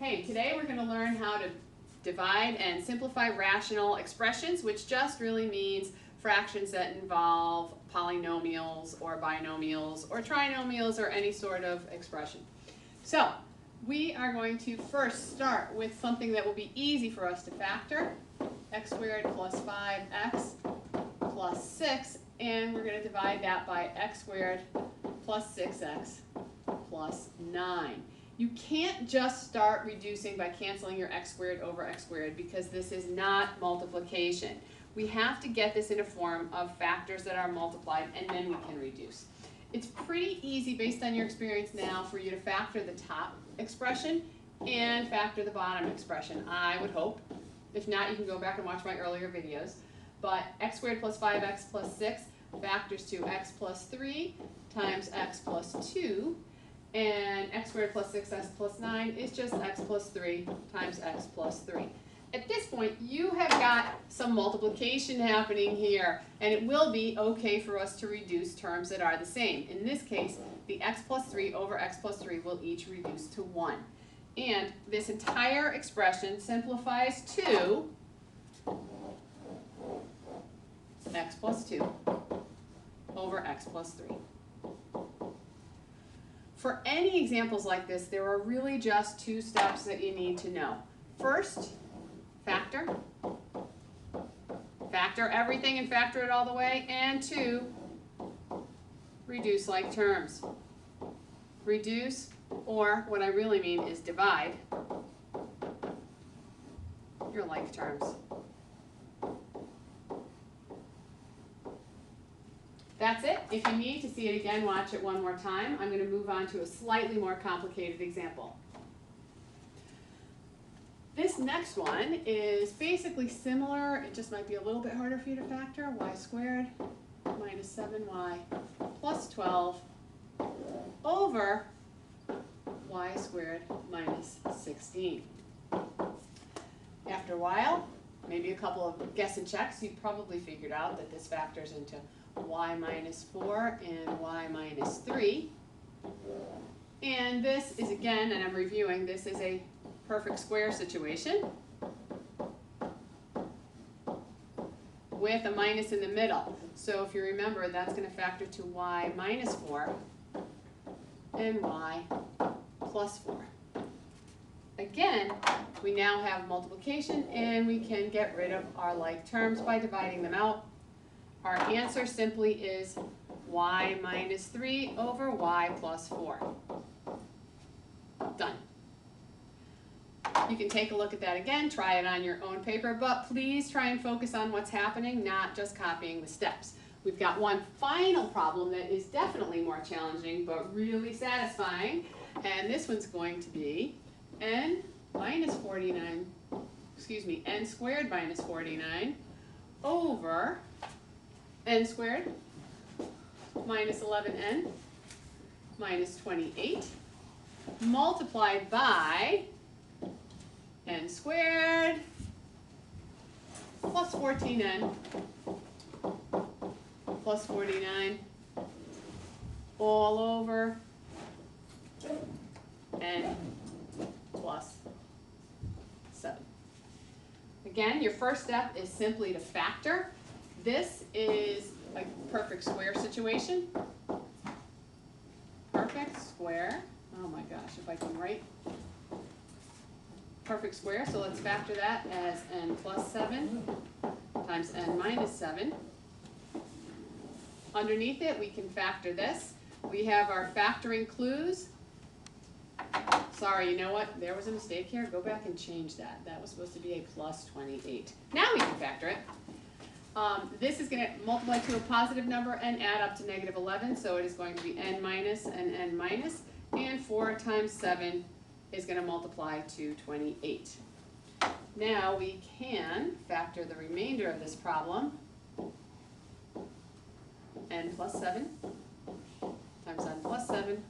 Hey, today we're going to learn how to divide and simplify rational expressions, which just really means fractions that involve polynomials or binomials or trinomials or any sort of expression. So we are going to first start with something that will be easy for us to factor, x squared plus 5x plus 6, and we're going to divide that by x squared plus 6x plus 9. You can't just start reducing by canceling your x squared over x squared because this is not multiplication. We have to get this in a form of factors that are multiplied and then we can reduce. It's pretty easy based on your experience now for you to factor the top expression and factor the bottom expression, I would hope. If not, you can go back and watch my earlier videos. But x squared plus 5x plus 6 factors to x plus 3 times x plus 2. And x squared plus 6x plus 9 is just x plus 3 times x plus 3. At this point, you have got some multiplication happening here, and it will be okay for us to reduce terms that are the same. In this case, the x plus 3 over x plus 3 will each reduce to 1. And this entire expression simplifies to x plus 2 over x plus 3. For any examples like this, there are really just two steps that you need to know. First, factor. Factor everything and factor it all the way. And two, reduce like terms. Reduce, or what I really mean is divide your like terms. That's it. If you need to see it again, watch it one more time. I'm going to move on to a slightly more complicated example. This next one is basically similar. It just might be a little bit harder for you to factor. Y squared minus 7y plus 12 over y squared minus 16. After a while, maybe a couple of guess and checks, you've probably figured out that this factors into y minus 4 and y minus 3. And this is, again, and I'm reviewing, this is a perfect square situation with a minus in the middle. So if you remember, that's going to factor to y minus 4 and y plus 4. Again, we now have multiplication and we can get rid of our like terms by dividing them out. Our answer simply is y minus 3 over y plus 4. Done. You can take a look at that again, try it on your own paper, but please try and focus on what's happening, not just copying the steps. We've got one final problem that is definitely more challenging, but really satisfying, and this one's going to be n squared minus 49 over n squared minus 11n minus 28 multiplied by n squared plus 14n plus 49 all over n plus 7. Again, your first step is simply to factor. This is a perfect square situation. Perfect square. Oh my gosh, if I can write. Perfect square, so let's factor that as n plus 7 times n minus 7. Underneath it, we can factor this. We have our factoring clues. Sorry, you know what? There was a mistake here. Go back and change that. That was supposed to be a plus 28. Now we can factor it. This is going to multiply to a positive number and add up to negative 11, so it is going to be n minus and n minus, and 4 times 7 is going to multiply to 28. Now we can factor the remainder of this problem. N plus 7 times n plus 7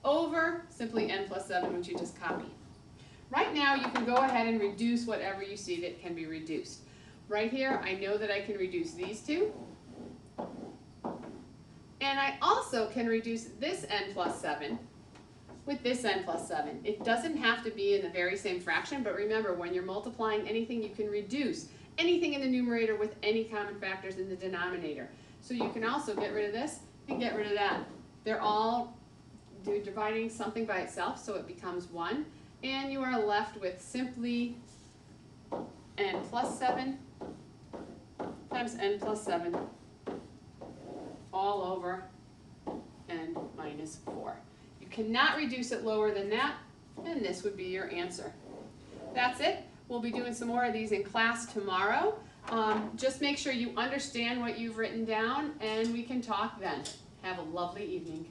over simply n plus 7, which you just copy. Right now you can go ahead and reduce whatever you see that can be reduced. Right here, I know that I can reduce these two. And I also can reduce this n plus 7 with this n plus 7. It doesn't have to be in the very same fraction, but remember, when you're multiplying anything, you can reduce anything in the numerator with any common factors in the denominator. So you can also get rid of this and get rid of that. They're all dividing something by itself, so it becomes 1. And you are left with simply n plus 7 times n plus 7 all over n minus 4. You cannot reduce it lower than that, and this would be your answer. That's it. We'll be doing some more of these in class tomorrow. Just make sure you understand what you've written down, and we can talk then. Have a lovely evening.